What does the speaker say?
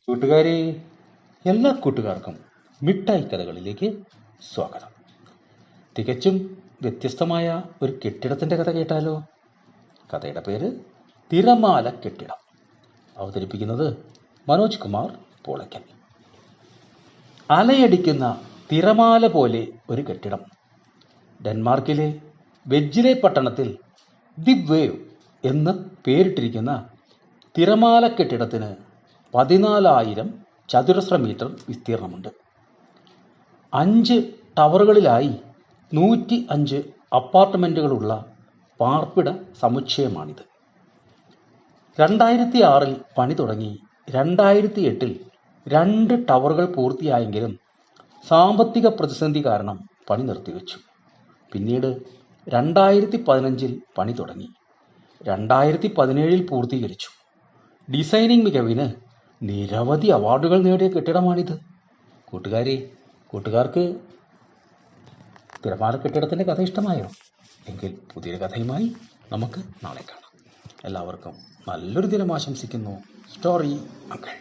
കൂട്ടുകാരെ, എല്ലാ കൂട്ടുകാർക്കും മിഠായി കഥകളിലേക്ക് സ്വാഗതം. തികച്ചും വ്യത്യസ്തമായ ഒരു കെട്ടിടത്തിൻ്റെ കഥ കേട്ടാലോ? കഥയുടെ പേര് തിരമാല കെട്ടിടം. അവതരിപ്പിക്കുന്നത് മനോജ് കുമാർ പോളയ്ക്കൽ. അലയടിക്കുന്ന തിരമാല പോലെ ഒരു കെട്ടിടം. ഡെൻമാർക്കിലെ വെജ്ജിലെ പട്ടണത്തിൽ ദി വേവ് എന്ന് പേരിട്ടിരിക്കുന്ന തിരമാല കെട്ടിടത്തിന് 14,000 ചതുരശ്ര മീറ്റർ വിസ്തീർണമുണ്ട്. 5 ടവറുകളിലായി 105 അപ്പാർട്ട്മെൻറ്റുകളുള്ള പാർപ്പിട സമുച്ചയമാണിത്. 2006 പണി തുടങ്ങി 2008 2 ടവറുകൾ പൂർത്തിയായെങ്കിലും സാമ്പത്തിക പ്രതിസന്ധി കാരണം പണി നിർത്തിവെച്ചു. പിന്നീട് 2015 പണി തുടങ്ങി. 2017 പൂർത്തീകരിച്ചു. ഡിസൈനിങ് മികവിന് നിരവധി അവാർഡുകൾ നേടിയ കെട്ടിടമാണിത്. കൂട്ടുകാർക്ക് തിരമാല കെട്ടിടത്തിൻ്റെ കഥ ഇഷ്ടമായോ? എങ്കിൽ പുതിയൊരു കഥയുമായി നമുക്ക് നാളെ കാണാം. എല്ലാവർക്കും നല്ലൊരു ദിനം ആശംസിക്കുന്നു. Story uncle.